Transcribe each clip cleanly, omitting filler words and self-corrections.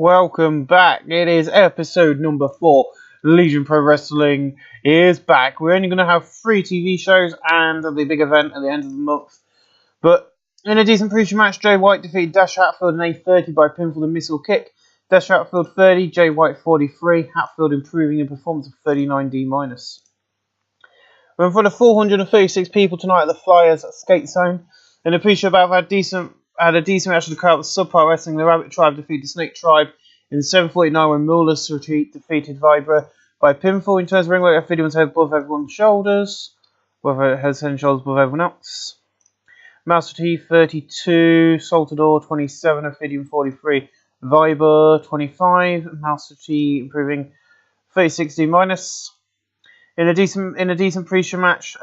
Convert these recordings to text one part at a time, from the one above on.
Welcome back. It is episode number 4. Legion Pro Wrestling is back. We're only going to have 3 TV shows and the big event at the end of the month. But in a decent pre-show match, Jay White defeated Dash Hatfield in A30 by pinfall and missile kick. Dash Hatfield 30, Jay White 43. Hatfield improving in performance of 39D-. We're in front of 436 people tonight at the Flyers Skate Zone. In the pre-show bout, had a decent match of the crowd with Subpar Wrestling. The Rabbit Tribe defeated the Snake Tribe in 7:49 when Muller's Retreat defeated Vibra by pinfall. In terms of ring weight, everyone's head above everyone's shoulders. Whether it has head and shoulders above everyone else. Master T 32, Saltador 27, Ophidian 43, Viber 25, Master T improving 36D-. In a decent pre-show match,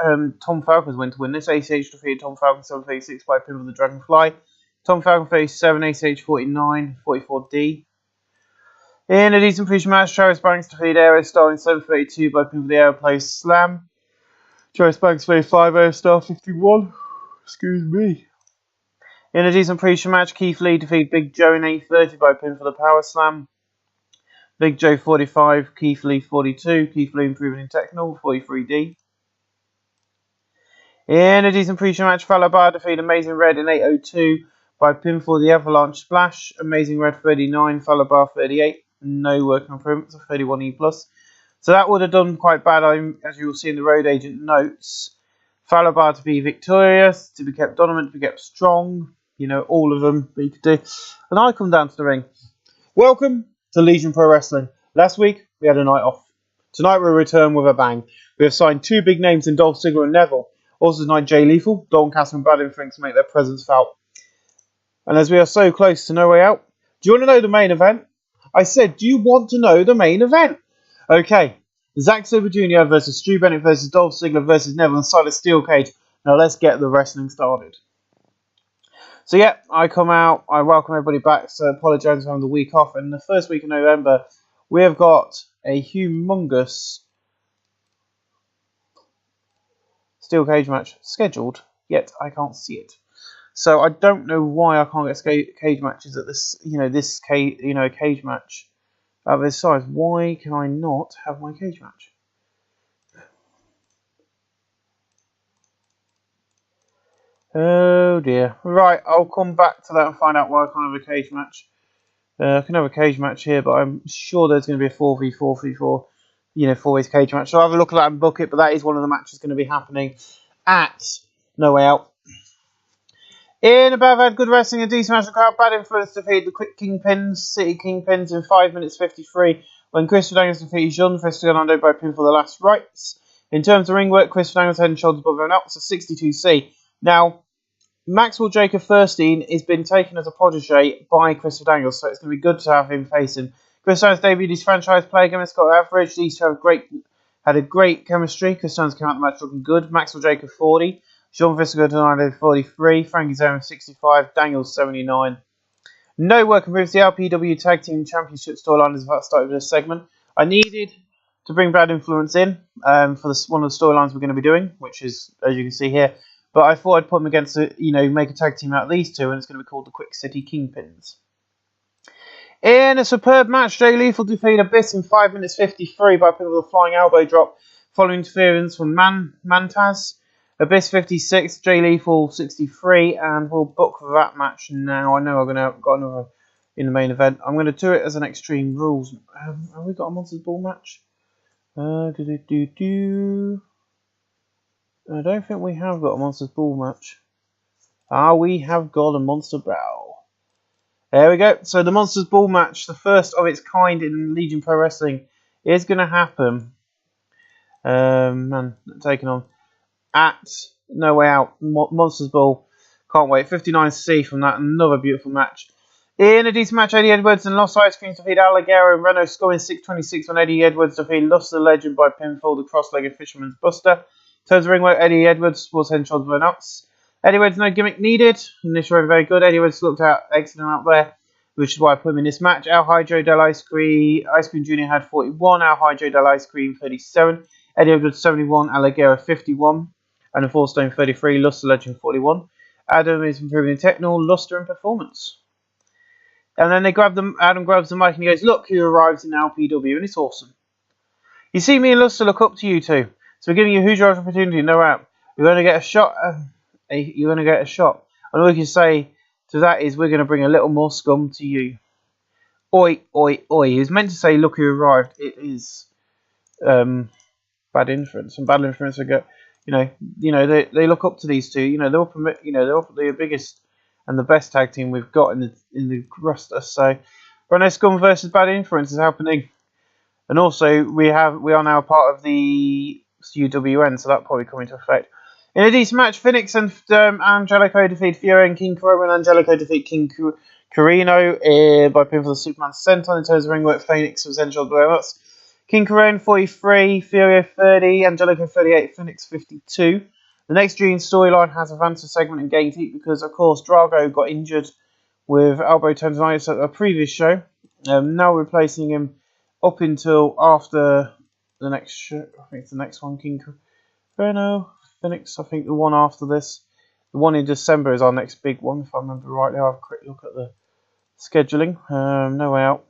Tom Falcons went to win this. ACH defeated Tom Falcon 736 by pinfall the Dragonfly. Tom Falcon 37, ACH 49, 44D. In a decent pre-show match, Travis Banks defeated Aerostar in 732 by pinfall the Aeroplay Slam. Travis Banks 35, Aerostar 51. Excuse me. In a decent pre-show match, Keith Lee defeated Big Joe in 830 by pinfall the Power Slam. Big Joe 45, Keith Lee 42, Keith Lee improving in technical 43D. In a decent pre-show match, Falabar defeated Amazing Red in 802 by pinfall the Avalanche Splash. Amazing Red 39, Falabar 38, no working improvements of 31E+. So that would have done quite bad, as you will see in the Road Agent notes. Falabar to be victorious, to be kept dominant, to be kept strong, you know, all of them that you could do. And I come down to the ring. Welcome to Legion Pro Wrestling. Last week, we had a night off. Tonight, we'll return with a bang. We have signed 2 big names in Dolph Ziggler and Neville. Also tonight, Jay Lethal, Dalton Castle and Brad Infrinks make their presence felt. And as we are so close to No Way Out, do you want to know the main event? I said, do you want to know the main event? Okay, Zack Sabre Jr. versus Stu Bennett versus Dolph Ziggler versus Neville inside a steel cage. Now let's get the wrestling started. So yeah, I come out, I welcome everybody back, so I apologise for having the week off. And the first week of November, we have got a humongous steel cage match scheduled, yet I can't see it. So I don't know why I can't get cage matches at this, cage match of this size. Why can I not have my cage match? Oh dear. Right, I'll come back to that and find out why I can't have a cage match. I can have a cage match here, but I'm sure there's going to be a 4v4, 4-way cage match. So I'll have a look at that and book it, but that is one of the matches going to be happening at No Way Out. In about had good wrestling, a decent match. The crowd bad influence defeated the Quick Kingpins, City Kingpins in 5 minutes 53 when Chris Daniels defeated Jean Fernando by pinfall the Last Rites. In terms of ring work, Chris Daniels head and shoulders above everyone else, so 62C. Now, Maxwell Jacob Furstein has been taken as a protege by Chris Daniels, so it's going to be good to have him facing. Chris Daniels debuted his franchise play against Scott Average. These two had a great chemistry. Chris Daniels came out the match looking good. Maxwell Jacob 40. Sean Visco 43, Frankie Zone 65, Daniels 79. No work improves the LPW Tag Team Championship storyline as that started with this segment. I needed to bring Brad Influence in for one of the storylines we're going to be doing, which is, as you can see here. But I thought I'd put them against, make a tag team out of these two, and it's going to be called the Quick City Kingpins. In a superb match, Jay Lethal defeated Abyss in 5 minutes 53 by pinfall the Flying Elbow Drop following interference from Mantaz. Abyss 56, Jay Lethal 63, and we'll book that match now. I know I'm going to have got another in the main event. I'm going to do it as an Extreme Rules. Have we got a Monsters Ball match? I don't think we have got a Monsters Ball match. We have got a Monster Brawl. There we go. So the Monsters Ball match, the first of its kind in Legion Pro Wrestling, is going to happen. Taking on at No Way Out, Monsters Ball. Can't wait. 59C from that. Another beautiful match. In a decent match, Eddie Edwards and Lost Ice Cream defeated Alligator and Renault scoring 6:26 when Eddie Edwards defeated Lost the Legend by pinfall the cross-legged Fisherman's Buster. In terms of ring work, Eddie Edwards was head and shoulders above nuts. Eddie Edwards no gimmick needed. And this ran very good. Eddie Edwards looked out excellent out there, which is why I put him in this match. Al Hydro Del Ice Cream Jr. had 41. Al Hydro Del Ice Cream 37. Eddie Edwards 71. Alligator 51. And a 4-stone 33. Luster Legend 41. Adam is improving in technical, luster and performance. And then Adam grabs the mic and he goes, "Look who arrives in LPW," and it's awesome. You see, me and Luster look up to you two, so we're giving you a huge opportunity. No out. You're going to get a shot. You're going to get a shot. And all we can say to that is, we're going to bring a little more scum to you. Oi, oi, oi. He was meant to say, "Look who arrived." It is bad inference, and bad inference. They look up to these two. They're up the biggest and the best tag team we've got in the roster. So, Rhino Scum versus Bad Inference is happening, and also we are now part of the UWN, so that'll probably come into effect. In a decent match, Phoenix and Angelico defeat Fiora and King Carino, and Angelico defeat King Carino by pinfall of Superman Senton. In terms of ring work, Phoenix was enjoyed by us. King Carino 43, Furio 30, Angelico 38, Phoenix 52. The next Dream storyline has a Vanessa segment and Gate Heat because, of course, Drago got injured with elbow tendonitis at a previous show. Now replacing him up until after the next show. I think it's the next one, King Carino, Phoenix. I think the one after this. The one in December is our next big one, if I remember rightly. I'll have a quick look at the scheduling. No Way Out.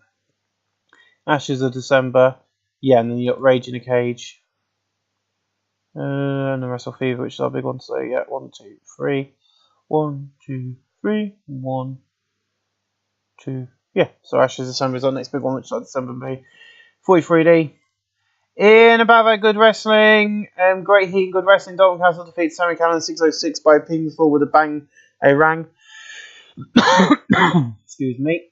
Ashes of December. Yeah, and then you got Rage in a Cage. And the Wrestle Fever, which is our big one. So, yeah, 1, 2, 3. 1, 2, 3. 1, 2. Yeah, so Ashes of December is our next big one, which is our December May 43D. In About That Good Wrestling, Great Heat and Good Wrestling, Dalton Castle defeats Sammy Cannon 606 by pinfall with a rang. Excuse me.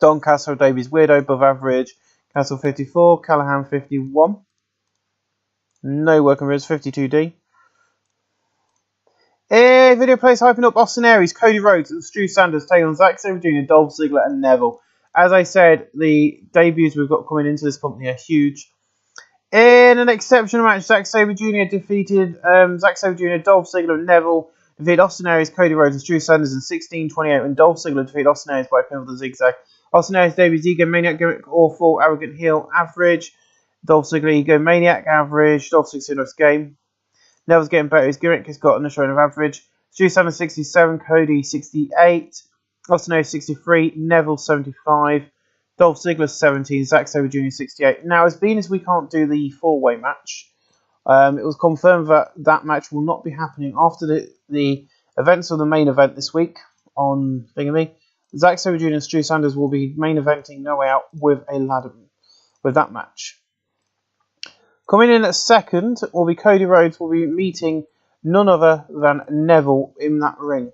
Don Castle debuts Weirdo above average. Castle 54, Callahan 51. No working for 52D. Video plays hyping up Austin Aries, Cody Rhodes, and Stu Sanders take on Zack Sabre Jr., Dolph Ziggler, and Neville. As I said, the debuts we've got coming into this company are huge. In an exceptional match, Zack Sabre Jr. defeated Dolph Ziggler, and Neville defeated Austin Aries, Cody Rhodes, and Stu Sanders in 16:28 when Dolph Ziggler defeated Austin Aries by a pinfall with a zigzag. Austin Aries debuts Ego Maniac gimmick, awful, arrogant heel, average. Dolph Ziggler, Ego Maniac, average. Dolph Ziggler's game. Neville's getting better. His gimmick has gotten a showing of average. Stu Sanders 67, Cody 68, Austin Aries 63, Neville 75, Dolph Ziggler 17, Zack Sabre Jr. 68. Now, as being as we can't do the four-way match, it was confirmed that match will not be happening after the events of the main event this week on Thingamy. Zack Sabre Jr. and Stu Sanders will be main eventing No Way Out with a ladder with that match. Coming in at second will be Cody Rhodes, will be meeting none other than Neville in that ring.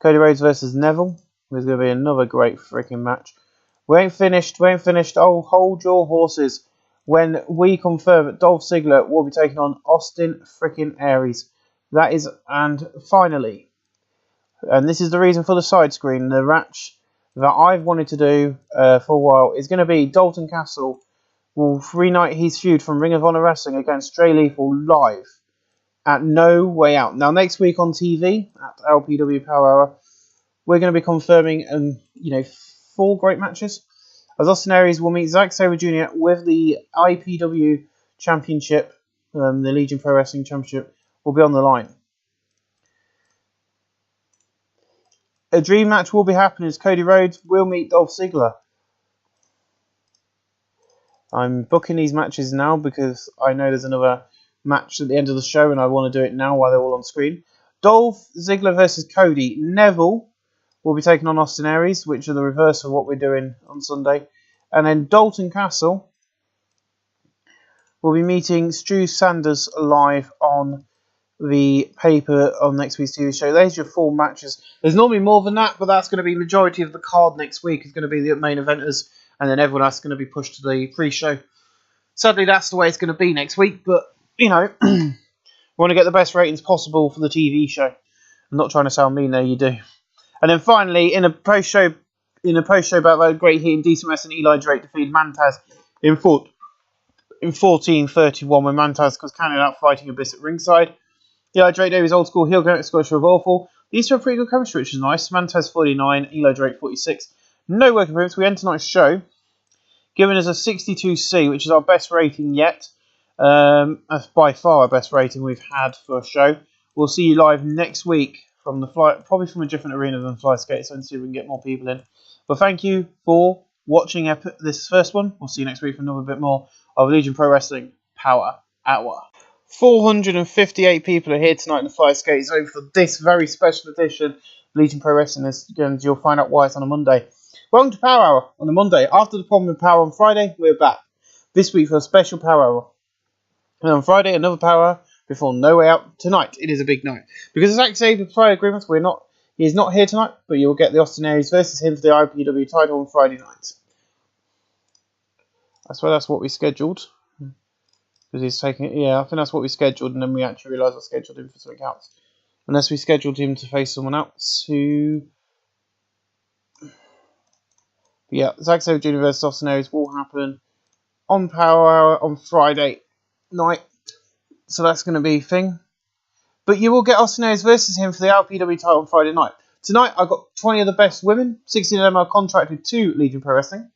Cody Rhodes versus Neville. There's going to be another great freaking match. We ain't finished. Oh, hold your horses. When we confirm that Dolph Ziggler will be taking on Austin freaking Aries. That is, and finally, and this is the reason for the side screen, the match that I've wanted to do for a while is going to be Dalton Castle will reunite his feud from Ring of Honor Wrestling against Jay Lethal live at No Way Out. Now, next week on TV at LPW Power Hour, we're going to be confirming 4 great matches. As Austin Aries will meet Zack Sabre Jr. with the IPW Championship, the Legion Pro Wrestling Championship, will be on the line. A dream match will be happening as Cody Rhodes will meet Dolph Ziggler. I'm booking these matches now because I know there's another match at the end of the show and I want to do it now while they're all on screen. Dolph Ziggler versus Cody. Neville will be taking on Austin Aries, which are the reverse of what we're doing on Sunday. And then Dalton Castle will be meeting Stu Sanders live on the paper on next week's TV show. There's your 4 matches. There's normally more than that, but that's going to be majority of the card next week. Is going to be the main eventers, and then everyone else is going to be pushed to the pre-show. Sadly, that's the way it's going to be next week, but, we want to get the best ratings possible for the TV show. I'm not trying to sound mean there, you do. And then finally, in a post-show about that Great Heat and Decent Wrestling, Eli Drake defeated Mantaz in 14:31 when Mantaz was counted out fighting Abyss at ringside. Eli Drake gave his old school heel gimmick squash of awful. These two are pretty good chemistry, which is nice. Mantaz 49, Eli Drake 46. No work improvements. We end tonight's show, giving us a 62C, which is our best rating yet. That's by far our best rating we've had for a show. We'll see you live next week from the fly, probably from a different arena than Fly Skate, so let's see if we can get more people in. But thank you for watching this first one. We'll see you next week for another bit more of Legion Pro Wrestling Power Hour. 458 people are here tonight in the Fire Skate Zone for this very special edition of Legion Pro Wrestling. And you'll find out why it's on a Monday. Welcome to Power Hour on a Monday. After the problem with Power on Friday, we're back. This week for a special Power Hour. And on Friday, another Power Hour before No Way Out. Tonight, it is a big night. Because as Zack with prior agreements, he is not here tonight, but you will get the Austin Aries versus him for the LPW title on Friday night. I swear that's what we scheduled. Because he's taking it. Yeah, I think that's what we scheduled, and then we actually realised I scheduled him for something else. Unless we scheduled him to face someone else who... But yeah, Zack Sabre Jr. versus Austin Aries will happen on Power Hour on Friday night. So that's going to be a thing. But you will get Austin Aries versus him for the LPW title on Friday night. Tonight, I've got 20 of the best women. 16 of them are contracted to Legion Pro Wrestling.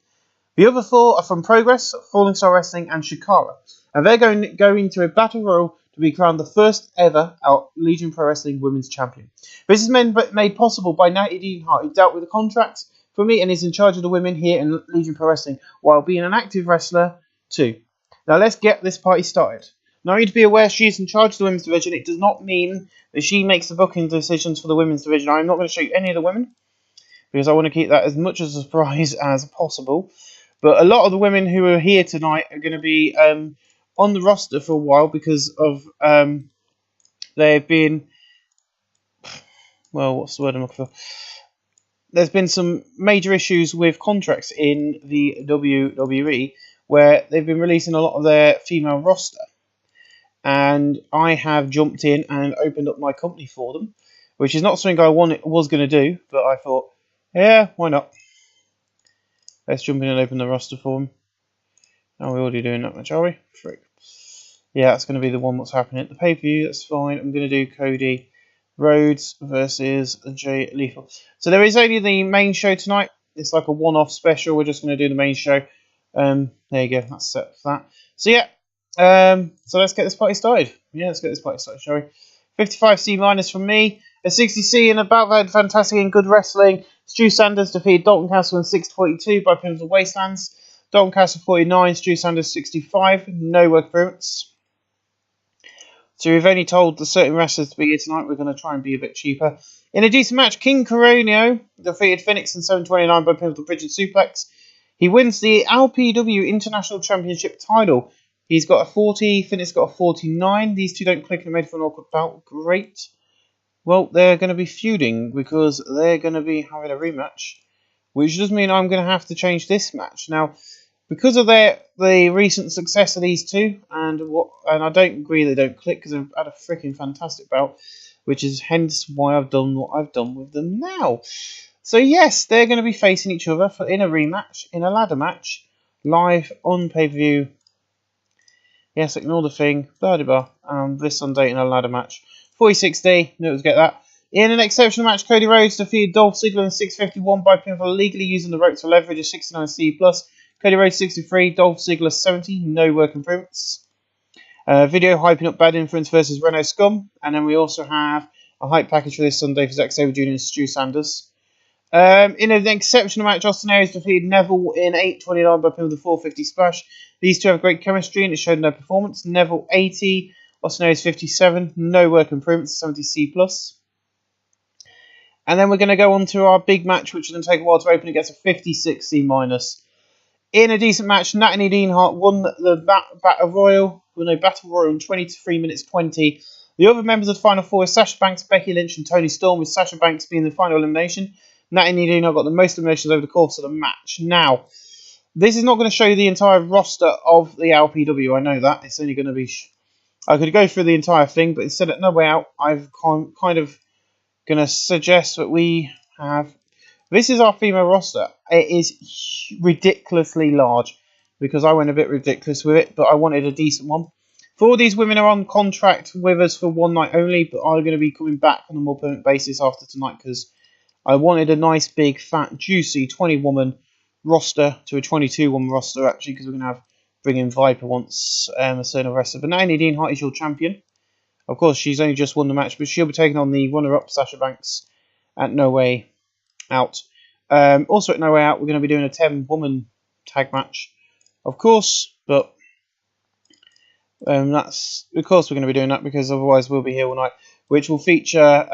The other 4 are from Progress, Falling Star Wrestling, and Shikara. And they're going to a battle royal to be crowned the first ever Legion Pro Wrestling Women's Champion. This is made possible by Natty Dean Hart, who dealt with the contracts for me and is in charge of the women here in Legion Pro Wrestling, while being an active wrestler too. Now let's get this party started. Now you need to be aware she is in charge of the women's division. It does not mean that she makes the booking decisions for the women's division. I'm not going to show you any of the women, because I want to keep that as much as a surprise as possible. But a lot of the women who are here tonight are going to be on the roster for a while because of they've been, well, what's the word I'm looking for? There's been some major issues with contracts in the WWE where they've been releasing a lot of their female roster. And I have jumped in and opened up my company for them, which is not something I was going to do, but I thought, yeah, why not? Let's jump in and open the roster for them. Are we already doing that much, are we? Frick. Yeah, that's going to be the one that's happening at the pay-per-view. That's fine. I'm going to do Cody Rhodes versus Jay Lethal. So there is only the main show tonight. It's like a one-off special. We're just going to do the main show. There you go. That's set for that. So yeah. So let's get this party started. Yeah, let's get this party started, shall we? 55C- from me. A 60C in about that fantastic and good wrestling. Stu Sanders defeated Dalton Castle in 6:42 by Pivotal Wastelands. Dalton Castle 49, Stu Sanders 65. No work appearance. So we've only told the certain wrestlers to be here tonight. We're going to try and be a bit cheaper. In a decent match, King Coronio defeated Phoenix in 7:29 by Pivotal Bridget Suplex. He wins the LPW International Championship title. He's got a 40, Phoenix got a 49. These two don't click and made for an awkward bout. Great. Well, they're going to be feuding because they're going to be having a rematch, which does mean I'm going to have to change this match. Now, because of the recent success of these two, and I don't agree they don't click because they've had a freaking fantastic bout, which is hence why I've done what I've done with them now. So yes, they're going to be facing each other in a rematch, in a ladder match, live on pay-per-view. Yes, ignore the thing. This Sunday in a ladder match. 40-60. Knew it was get that. In an exceptional match, Cody Rhodes defeated Dolph Ziggler in 6:51 by pinfall, legally using the ropes for leverage of 69C+. Cody Rhodes 63, Dolph Ziggler 70. No work improvements. Video hyping up Bad Influence versus Renault Scum. And then we also have a hype package for this Sunday for Zack Sabre Jr. and Stu Sanders. In an exceptional match, Austin Aries defeated Neville in 8:29 by pinfall, the 450 splash. These two have great chemistry and it showed in their performance. Neville 80, Austin Aries 57, no work improvements, 70C+. And then we're going to go on to our big match, which is going to take a while to open against a 56C-. In a decent match, Natty Dean Hart won the Battle Royal in 23 minutes 20. The other members of the Final Four were Sasha Banks, Becky Lynch, and Toni Storm, with Sasha Banks being the final elimination. Natty Dean Hart got the most eliminations over the course of the match. Now, this is not going to show you the entire roster of the LPW. I know that. It's only going to be... I could go through the entire thing, but instead of No Way Out, I've kind of going to suggest that we have... This is our female roster. It is ridiculously large because I went a bit ridiculous with it, but I wanted a decent one. 4 of these women are on contract with us for one night only, but are going to be coming back on a more permanent basis after tonight because I wanted a nice, big, fat, juicy 20-woman roster to a 22-woman roster, actually, because we're going to have bring in Viper once a certain wrestler. But Natty Dean Hart is your champion. Of course, she's only just won the match, but she'll be taking on the runner-up, Sasha Banks, at No Way Out. Also at No Way Out, we're going to be doing a 10-woman tag match, of course, but that's of course we're going to be doing that because otherwise we'll be here all night, which will feature.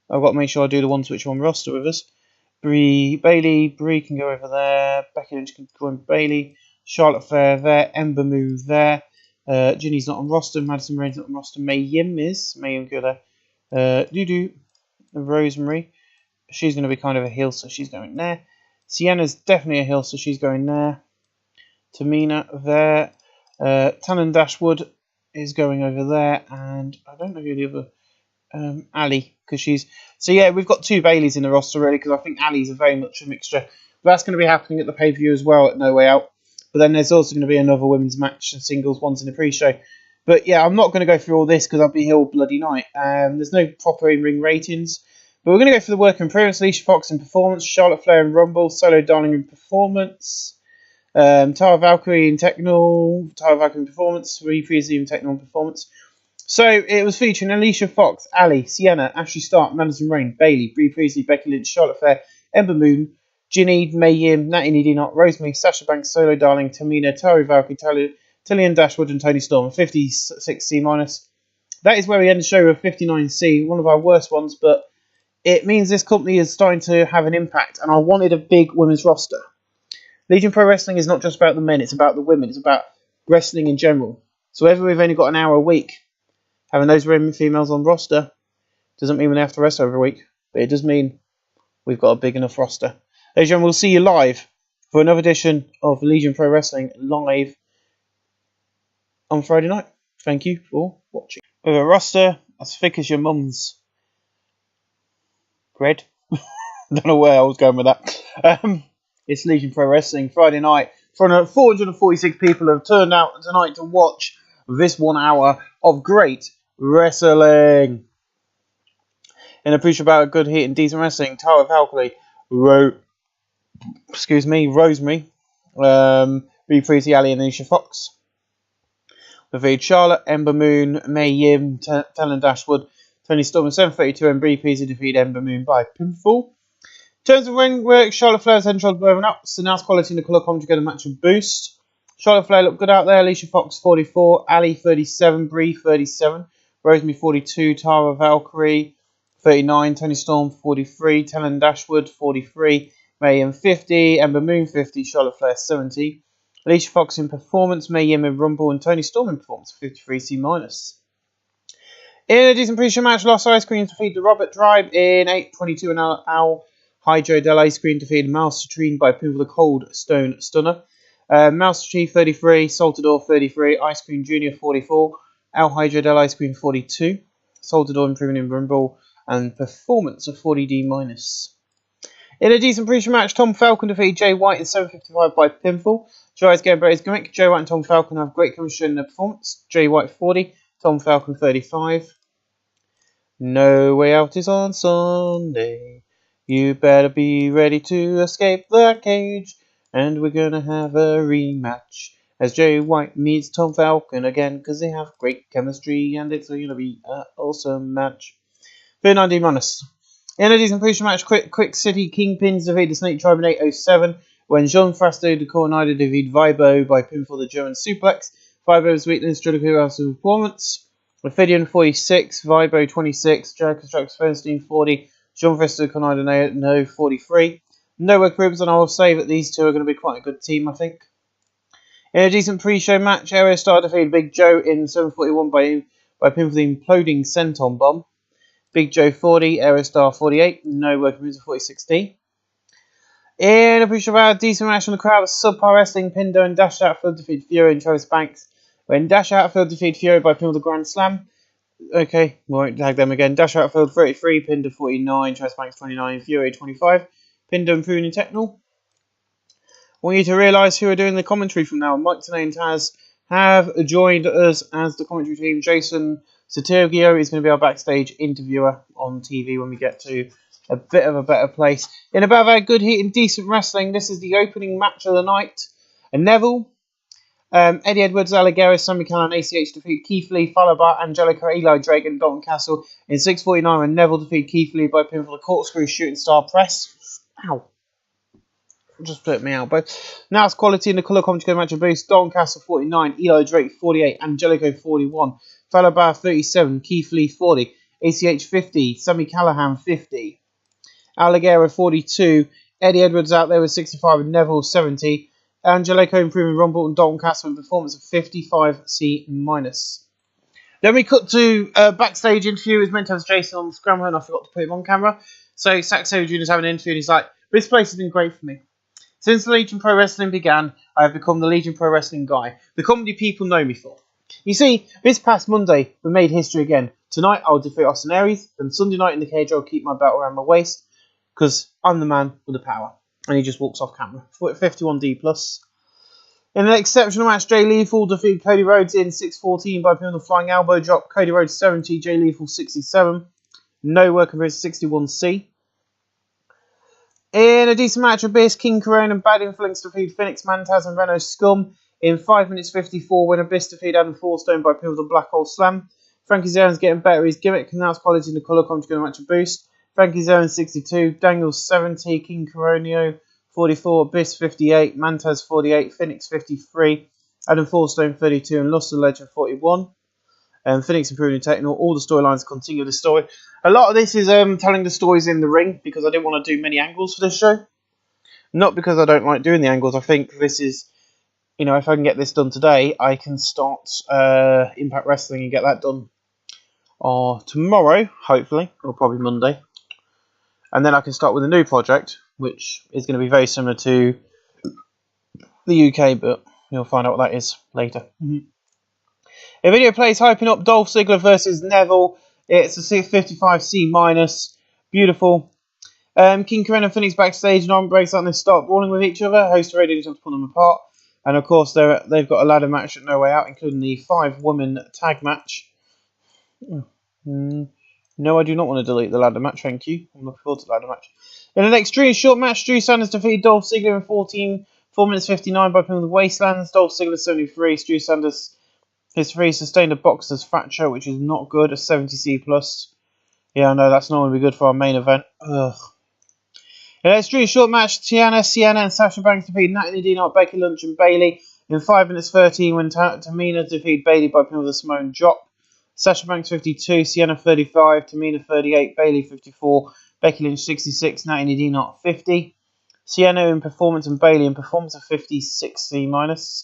I've got to make sure I do the ones which are on roster with us. Bailey can go over there. Becky Lynch can go in Bailey. Charlotte Flair there. Ember Moon there. Ginny's not on roster. Madison Rain's not on roster. May Yim is. May Yim go there. Rosemary. She's going to be kind of a heel, so she's going there. Sienna's definitely a heel, so she's going there. Tamina there. Tannen Dashwood is going over there. And I don't know who the other... Ali, because she's... So yeah, we've got 2 Baileys in the roster, really, because I think Ali's very much a mixture. But that's going to be happening at the pay-per-view as well at No Way Out. But then there's also going to be another women's match and singles ones in the pre-show. But yeah, I'm not going to go through all this because I'll be here all bloody night. There's no proper in-ring ratings. But we're going to go for the work in progress. Alicia Fox in performance, Charlotte Flair in Rumble, Solo Darling in performance, Tara Valkyrie in Technical, Tara Valkyrie in performance, Rhea Priestley in Technical in performance. So it was featuring Alicia Fox, Ali, Sienna, Ashley Stark, Madison Rain, Bailey, Rhea Priestley, Becky Lynch, Charlotte Flair, Ember Moon, Ginny, May Yim, Natty Needy Not, Rosemary, Sasha Banks, Solo Darling, Tamina, Tara Valkyrie, Tillian Dashwood, and Tony Storm. 56C-. That is where we end the show with 59C, one of our worst ones, but it means this company is starting to have an impact, and I wanted a big women's roster. Legion Pro Wrestling is not just about the men, it's about the women, it's about wrestling in general. So whether we've only got an hour a week, having those women and females on roster doesn't mean they have to wrestle every week, but it does mean we've got a big enough roster. Ladies and gentlemen, we'll see you live for another edition of Legion Pro Wrestling live on Friday night. Thank you for watching. With a roster as thick as your mum's bread. Don't know where I was going with that. It's Legion Pro Wrestling Friday night. 446 people have turned out tonight to watch this 1 hour of great wrestling. In a push about a good hit and decent wrestling, Tara Valkyrie, Rosemary, Rhea Priestley, Ali, and Alicia Fox. Defeated Charlotte, Ember Moon, May Yim, Talon Dashwood, Tony Storm, and 732, and Rhea Priestley defeated Ember Moon by pinfall. In terms of ring work, Charlotte Flair's head and shoulders blowing up. So now's quality in the colour commentary get a match and boost. Charlotte Flair looked good out there. Alicia Fox 44, Ali 37, Brie 37, Rosemary 42, Tara Valkyrie 39, Tony Storm 43, Talon Dashwood 43, May Yim 50, Ember Moon 50, Charlotte Flair 70. Alicia Fox in performance, May Yim in Rumble, and Tony Storm in performance 53C-. In a decent pre-show match, Lost Ice Cream defeated the Robert Drive in 8:22 and Al Hydro Del Ice Cream defeated Mouse Citrine by pinfall the Cold Stone Stunner. Mouse Citrine 33, Saltador 33, Ice Cream Junior 44, Al Hydro Del Ice Cream 42, Saltador improving in Rumble and performance of 40D-. In a decent pre-show match, Tom Falcon defeated Jay White in 7:55 by pinfall. Jay White's getting better his gimmick. Jay White and Tom Falcon have great chemistry in their performance. Jay White 40, Tom Falcon 35. No Way Out is on Sunday. You better be ready to escape the cage. And we're going to have a rematch as Jay White meets Tom Falcon again because they have great chemistry and it's going to be an awesome match. 39D-. In a decent pre-show match, Quick City Kingpins defeated the Snake Tribe in 8:07 when Jean Frasto de Coronado defeated Vibo by pinfall the German suplex. Vibo's weakness, Jericho has a performance. Ophidian 46, Vibo 26, Jericho Strikes Fernstein 40, Jean Frasto de Coronado 43. No work ribs, and I will say that these two are going to be quite a good team, I think. In a decent pre-show match, Aerostar defeated Big Joe in 7:41 by pinfall the Imploding Senton Bomb. Big Joe 40, Aerostar 48, no work ribs of 46D. In a pre-show match, decent match on the crowd, Subpar Wrestling, Pindo and Dash Outfield defeated Fury and Travis Banks. When Dash Outfield defeated Fury by pinfall the Grand Slam. Okay, we won't tag them again. Dash Outfield 33, Pindo 49, Travis Banks 29, Fury 25. Pindo improving in Technical. I want you to realise who are doing the commentary from now. Mike Tenay and Taz have joined us as the commentary team. Jason Satirgio is going to be our backstage interviewer on TV when we get to a bit of a better place. In a bit of a good heat and decent wrestling, this is the opening match of the night. And Neville, Eddie Edwards, Alligaris, Sammy Callan, ACH defeat Keith Lee, followed by Angelica, Eli Drake and Dalton Castle in 6:49 when Neville defeated Keith Lee by pinfall the Corkscrew Shooting Star Press. Ow. Just put me out. But now it's quality in the colour commentary match of boost. Doncaster 49, Eli Drake 48, Angelico 41, Falabar 37, Keith Lee 40, ACH 50, Sammy Callahan 50, Alligero 42, Eddie Edwards out there with 65 and Neville 70, Angelico improving Rumble and Doncaster with a performance of 55C-. Then we cut to a backstage interview. It was meant to have Jason on the scramble and I forgot to put him on camera. So Zack Sabre Jr. is having an interview and he's like, this place has been great for me. Since the Legion Pro Wrestling began, I have become the Legion Pro Wrestling guy, the company people know me for. You see, this past Monday, we made history again. Tonight, I'll defeat Austin Aries, then Sunday night in the cage, I'll keep my belt around my waist, because I'm the man with the power. And he just walks off camera. 51D+. In an exceptional match, Jay Lethal defeated Cody Rhodes in 6:14 by putting the flying elbow drop. Cody Rhodes 70, Jay Lethal 67. No work compared to 61C. In a decent match, Abyss, King Corone and Bad Influence defeated Phoenix, Mantaz and Renault Scum in 5 minutes 54 when Abyss defeated Adam Forstone by pin with a Black Hole Slam. Frankie Zaren's getting better. His gimmick can now quality in the colour commentary match a boost. Frankie Zaren 62, Daniels 70, King Coronio 44, Abyss 58, Mantaz 48, Phoenix 53, Adam Forstone 32 and Luster Legend 41. Phoenix improving technical. All the storylines continue the story. A lot of this is telling the stories in the ring because I didn't want to do many angles for this show. Not because I don't like doing the angles. I think this is, if I can get this done today, I can start Impact Wrestling and get that done tomorrow, hopefully, or probably Monday. And then I can start with a new project, which is going to be very similar to the UK, but you'll find out what that is later. A video plays hyping up Dolph Ziggler versus Neville. It's a 55C-. Beautiful. King Corinne and Phoenix backstage and arm breaks out and they start brawling with each other. Host of Radio to pull them apart. And of course, they've got a ladder match at No Way Out, including the 5-woman tag match. No, I do not want to delete the ladder match, thank you. I'm looking forward to the ladder match. In an extreme short match, Drew Sanders defeated Dolph Ziggler in 4 minutes 59 by pinning the Wastelands. Dolph Ziggler 73. Drew Sanders, his 3 sustained a boxer's fracture, which is not good, a 70C+. Yeah, I know, that's not going to be good for our main event. Ugh. In an extreme short match, Tiana, Sienna and Sasha Banks defeated Natalie Dino, Becky Lynch and Bayley in 5 minutes 13 when Tamina defeated Bayley by pinning with a Simone drop. Sasha Banks 52, Sienna 35, Tamina 38, Bayley 54, Becky Lynch 66, Natalie Dino 50. Sienna in performance and Bayley in performance of 56C-.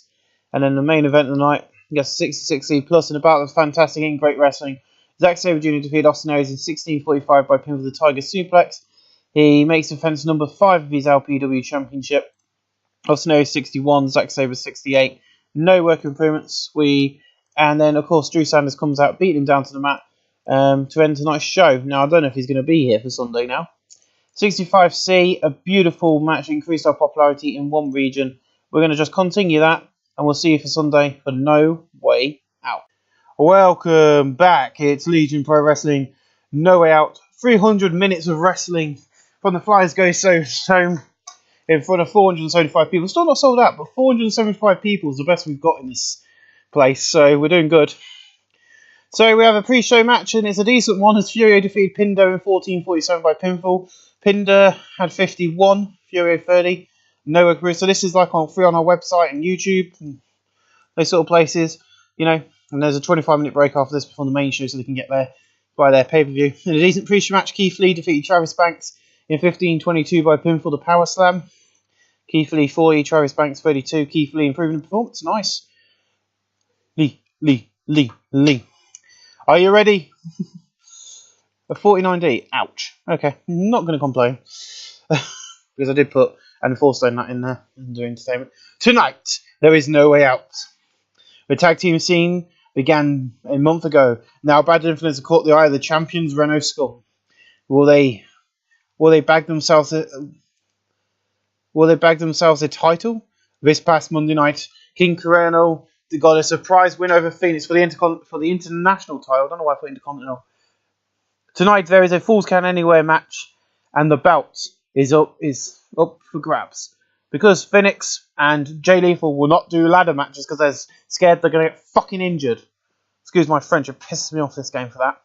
And then the main event of the night, yes, 66C+, and about the fantastic and great wrestling. Zack Sabre Jr. defeated Austin Aries in 16:45 by pin with the Tiger Suplex. He makes defense number 5 of his LPW Championship. Austin Aries 61, Zack Sabre 68. No work improvements. And then, of course, Drew Sanders comes out, beating him down to the mat to end tonight's show. Now, I don't know if he's going to be here for Sunday now. 65C, a beautiful match, increased our popularity in one region. We're going to just continue that, and we'll see you for Sunday for No Way Out. Welcome back. It's Legion Pro Wrestling No Way Out. 300 minutes of wrestling from the Flyers Go So in front of 475 people. Still not sold out, but 475 people is the best we've got in this place, so we're doing good. So we have a pre-show match, and it's a decent one as Furio defeated Pinder in 14:47 by pinfall. Pinder had 51, Furio 30. No work. So this is like free on our website and YouTube and those sort of places, And there's a 25-minute break after this before the main show, so they can get there by their pay-per-view. In a decent pre-show match, Keith Lee defeated Travis Banks in 15:22 by pinfall, the Power Slam. Keith Lee 40, Travis Banks 32. Keith Lee improving the performance. Nice. Lee. Are you ready? A 49D. Ouch. Okay, not going to complain. Because I did put Adam Forstone that in there and do entertainment. Tonight, there is No Way Out. The tag team scene began a month ago. Now, Bad Influence have caught the eye of the champions, Renault Scum. Will they bag themselves a title? This past Monday night, King Coreno got a surprise win over Phoenix for the international title. I don't know why I put Intercontinental. Tonight there is a Falls Count Anywhere match, and the belt is up for grabs because Phoenix and Jay Lethal will not do ladder matches because they're scared they're going to get fucking injured. Excuse my French, it pisses me off this game for that.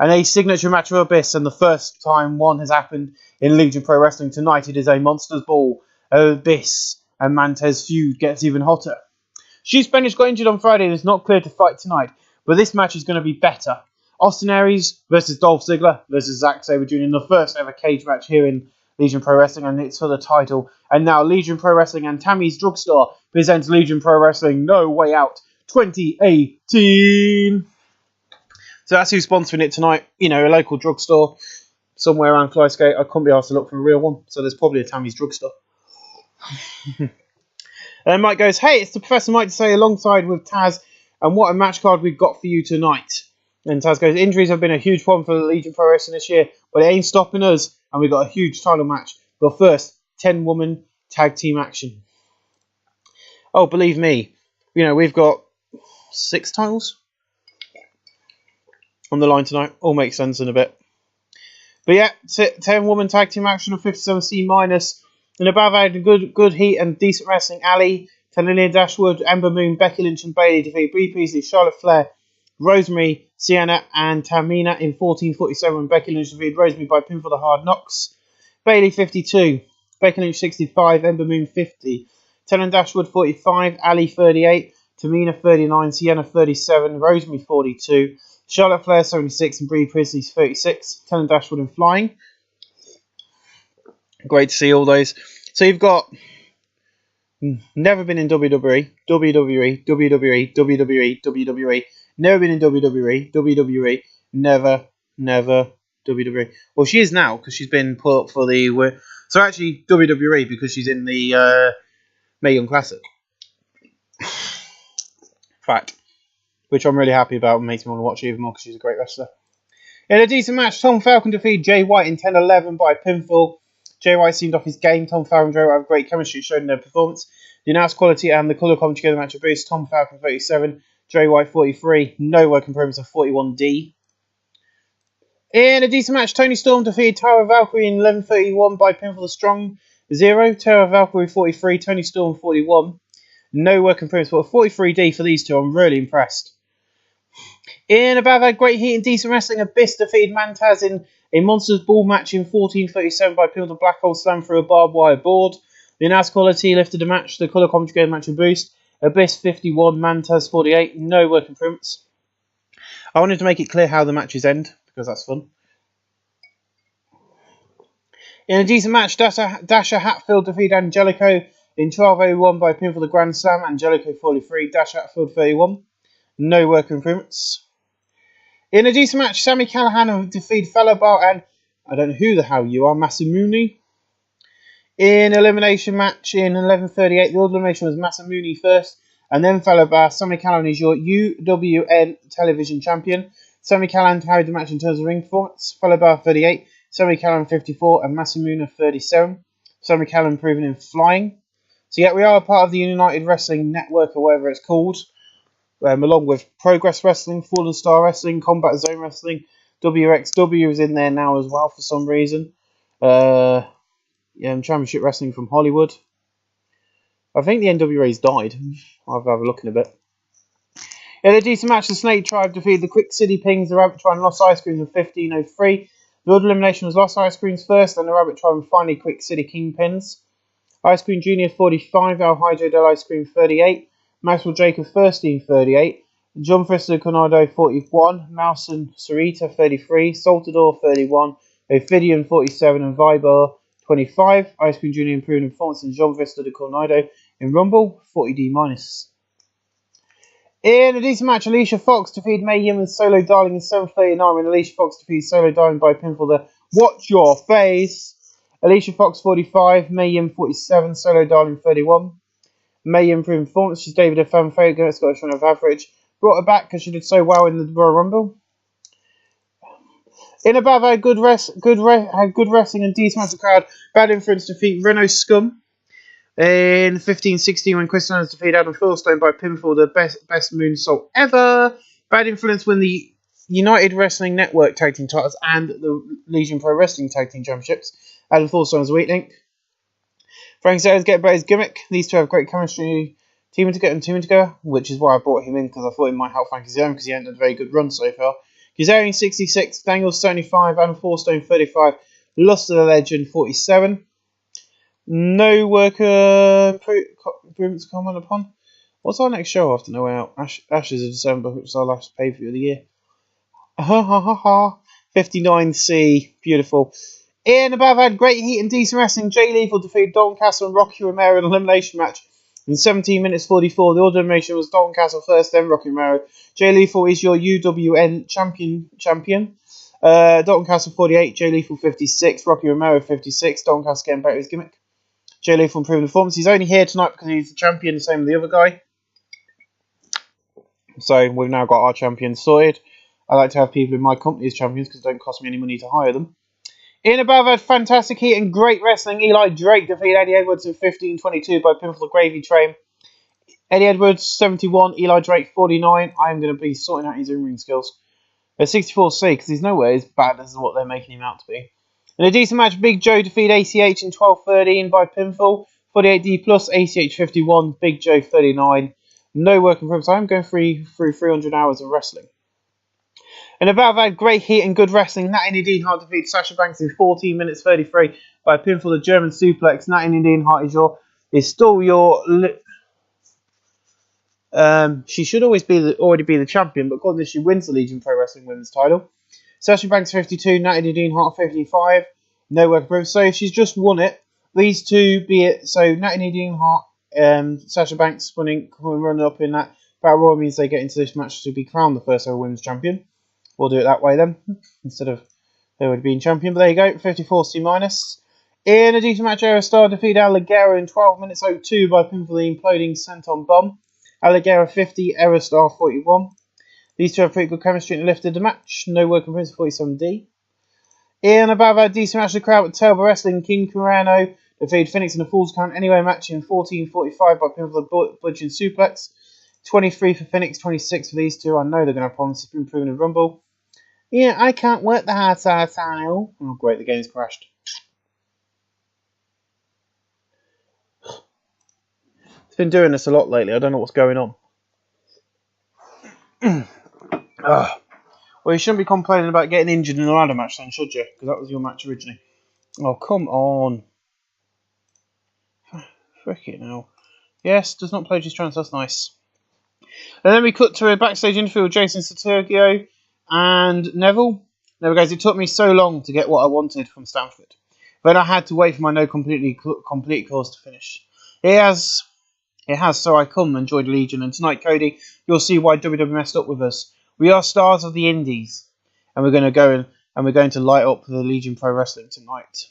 And a signature match of Abyss, and the first time one has happened in Legion Pro Wrestling tonight. It is a Monsters Ball. Abyss and Mantez feud gets even hotter. Stu Spanish got injured on Friday and is not clear to fight tonight, but this match is going to be better. Austin Aries versus Dolph Ziggler versus Zack Sabre Jr. in the first ever cage match here in Legion Pro Wrestling, and it's for the title. And now Legion Pro Wrestling and Tammy's Drugstore presents Legion Pro Wrestling No Way Out 2018. So that's who's sponsoring it tonight. You know, a local drugstore somewhere around Flyscape. I couldn't be asked to look for a real one, so there's probably a Tammy's Drugstore. And Mike goes, hey, it's the Professor Mike to say alongside with Taz, and what a match card we've got for you tonight. And Taz goes, injuries have been a huge problem for the Legion Pro Wrestling this year, but it ain't stopping us, and we've got a huge title match. But first, 10-woman tag team action. Oh, believe me, you know, we've got 6 titles on the line tonight. All makes sense in a bit. But yeah, 10-woman tag team action of 57C-. And above, I had good heat and decent wrestling. Ali, Talina Dashwood, Ember Moon, Becky Lynch and Bayley defeat Brie Priestley, Charlotte Flair, Rosemary, Sienna and Tamina in 14:47. Becky Lynch defeated Rosemary by pinfall the Hard Knocks. Bayley 52, Becky Lynch 65, Ember Moon 50, Talina Dashwood 45, Ali 38, Tamina 39, Sienna 37, Rosemary 42, Charlotte Flair 76 and Brie Priestley 36. Talina Dashwood in flying. Great to see all those. So you've got never been in WWE, WWE, WWE, WWE, WWE, never been in WWE, WWE, never, WWE. Well, she is now because she's been put up for the... So actually, WWE because she's in the Mae Young Classic. Fact. Which I'm really happy about and makes me want to watch it even more because she's a great wrestler. In a decent match, Tom Falcon defeated Jay White in 10-11 by pinfall. Jay White seemed off his game. Tom Falcon and Jay White have great chemistry shown in their performance. The announced quality and the colour commentary together match of boost. Tom Falcon 37, Jay White 43. No work improvements of 41D. In a decent match, Toni Storm defeated Tara Valkyrie in 11:31 by pinfall the Strong 0. Tara Valkyrie 43, Toni Storm 41. No work improvements, but 43D for these two. I'm really impressed. In above, had great heat and decent wrestling. Abyss defeated Mantaz in a Monsters Ball match in 14:37 by pinfall the Black Hole Slam through a barbed wire board. The announced quality lifted the match. The colour commentary match and boost. Abyss 51, Mantaz 48. No work improvements. I wanted to make it clear how the matches end because that's fun. In a decent match, Dasha Hatfield defeated Angelico in 12:01 by pinfall the Grand Slam. Angelico 43, Dasha Hatfield 31. No work improvements. In a decent match, Sami Callihan defeated Falabar and I don't know who the hell you are, Masamune. In elimination match in 11:38, the order elimination was Masamune first, and then Falabar. Sami Callihan is your UWN television champion. Sami Callihan carried the match in terms of ring performance. Falabar 38, Sami Callihan 54, and Masamune 37. Sami Callihan proven in flying. So yeah, we are a part of the United Wrestling Network or whatever it's called. Along with Progress Wrestling, Fallen Star Wrestling, Combat Zone Wrestling, WXW is in there now as well for some reason. Championship Wrestling from Hollywood. I think the NWA's died. I'll have a look in a bit. In a decent match, the Snake Tribe defeated the Quick City Pings, the Rabbit Tribe and Lost Ice Creams in 15:03. The order elimination was Lost Ice Creams first, and the Rabbit Tribe and finally Quick City Kingpins. Ice Cream Jr. 45, Al Hydro Ice Cream 38. Maxwell Jacob Furstein 38, John Frister Conado 41, Mouse and Sarita 33, Saltador 31, Ophidian 47 and Vibar 25. Ice Cream Jr. improved in performance and John Frister de Conado in Rumble 40D-. In a decent match, Alicia Fox defeated Mae Yim and Solo Darling in 7:39 when Alicia Fox defeated Solo Darling by pinfall the Watch Your Face. Alicia Fox 45, Mae Yim 47, Solo Darling 31. May improve performance. She's David a fan favourite, Scottish run of average. Brought her back because she did so well in the Royal Rumble. In above, had good wrestling and decent match of crowd. Bad influence defeat Renault Scum in 15:16 when Chris Landers defeated Adam Philstone by pinfall, the best moonsault ever. Bad influence when the United Wrestling Network tag team titles and the Legion Pro Wrestling tag team championships. Adam Philstone was a weak link. Frank Sayers get about his gimmick. These two have great chemistry teaming together, which is why I brought him in because I thought it might help Frankie Zone because he hadn't had a very good run so far. Kazarian 66, Daniels 75, and 4stone 35. Lost to the Legend 47. No worker improvements to comment upon. What's our next show after No Way Out? Ashes of December, which is our last pay-per-view of the year. 59C, beautiful. Ian above had great heat and decent wrestling. Jay Lethal defeated Dalton Castle and Rocky Romero in an elimination match in 17 minutes 44. The order of elimination was Dalton Castle first, then Rocky Romero. Jay Lethal is your UWN champion. Dalton Castle 48, Jay Lethal 56, Rocky Romero 56. Dalton Castle getting back to his gimmick. Jay Lethal improving performance. He's only here tonight because he's the champion, the same as the other guy. So we've now got our champions sorted. I like to have people in my company as champions because it don't cost me any money to hire them. In above had fantastic heat and great wrestling. Eli Drake defeated Eddie Edwards in 15:22 by pinfall the Gravy Train. Eddie Edwards 71, Eli Drake 49. I am going to be sorting out his in-ring skills. At 64C because he's nowhere as bad as what they're making him out to be. In a decent match, Big Joe defeated ACH in 12:13 by pinfall. 48D plus ACH 51, Big Joe 39. No working for him, so I'm going through 300 hours of wrestling. And above had great heat and good wrestling. Natalie Deanhart defeated Sasha Banks in 14 minutes 33 by pinfall the German suplex. Natalie Deanhart is still your. She should always already be the champion, but according to this, she wins the Legion Pro Wrestling Women's title. Sasha Banks 52, Natalie Deanhart 55. No work approved. So if she's just won it, these two be it. So Natalie Deanhart, Sasha Banks running up in that Battle Royal means they get into this match to be crowned the first ever women's champion. We'll do it that way then, instead of they would be champion. But there you go, 54C minus. In a decent match, Aerostar defeated Alligera in 12 minutes 02 by pinfall the imploding Senton Bomb. Alligera 50, Aerostar 41. These two have pretty good chemistry and lifted the match. No working prince 47D. In above a decent match, the crowd with Turbo Wrestling. King Carano defeated Phoenix in a Falls Count Anywhere match in 14:45 by pinfall the Bludgeon Suplex. 23 for Phoenix, 26 for these two. I know they're going to have problems. It's been proven in Rumble. Yeah, I can't work the hard side style. Oh, great, the game's crashed. It's been doing this a lot lately. I don't know what's going on. Well, you shouldn't be complaining about getting injured in a ladder match then, should you? Because that was your match originally. Oh, come on. Frickin' hell. Yes, does not play his trance, that's nice. And then we cut to a backstage interview with Jason Saturgio and Neville. There we go. It took me so long to get what I wanted from Stanford. Then I had to wait for my no complete course to finish. It has, so I come and joined Legion. And tonight, Cody, you'll see why WWE messed up with us. We are stars of the Indies. And we're going to go in and we're going to light up the Legion Pro Wrestling tonight.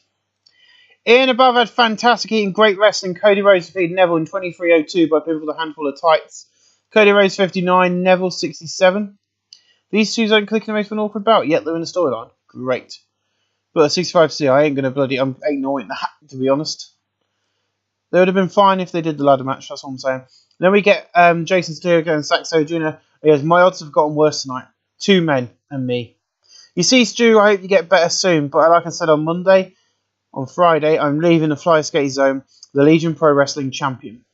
In above had fantastic and great wrestling. Cody Rhodes defeated Neville in 23:02 by pinfall the Handful of Tights. Cody Rhodes 59, Neville 67. These two don't click in the most of an awkward bout, yet they're in the storyline. Great. But at 65C, I ain't going to I'm ignoring that, to be honest. They would have been fine if they did the ladder match, that's what I'm saying. Then we get Jason Sterling and Saxo Jr. He goes, my odds have gotten worse tonight. 2 men and me. You see, Stu, I hope you get better soon, but like I said on Friday, I'm leaving the Flyer Skate Zone, the Legion Pro Wrestling Champion.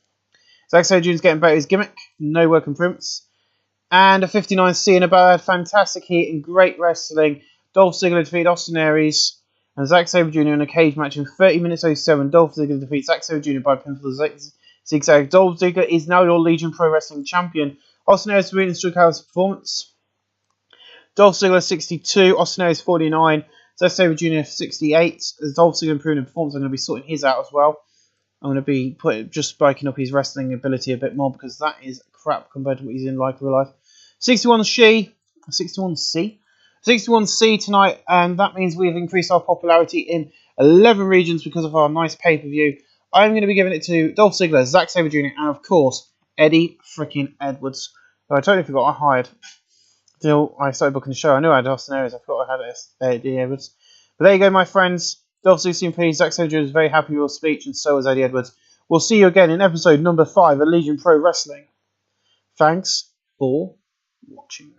Saxo Jr.'s getting better his gimmick, no work improvements. And a 59C in a bad, fantastic heat and great wrestling. Dolph Ziggler defeated Austin Aries and Zack Sabre Jr. in a cage match in 30 minutes 07. Dolph Ziggler defeats Zack Sabre Jr. by pinfall zigzag. Dolph Ziggler is now your Legion Pro Wrestling Champion. Austin Aries defeated Struckhouse performance. Dolph Ziggler 62, Austin Aries 49, Zack Sabre Jr. 68. As Dolph Ziggler improving performance, I'm going to be sorting his out as well. I'm going to be just spiking up his wrestling ability a bit more because that is crap compared to what he's in like real life. 61C tonight, and that means we've increased our popularity in 11 regions because of our nice pay-per-view. I'm going to be giving it to Dolph Ziggler, Zack Sabre Jr., and of course, Eddie freaking Edwards. So I totally forgot I hired till I started booking the show. I knew I had Austin Aries, I forgot I had Eddie Edwards. But there you go, my friends. Dolph Ziggler, Zack Sabre Jr. is very happy with your speech, and so was Eddie Edwards. We'll see you again in episode number 5 of Legion Pro Wrestling. Thanks for watching.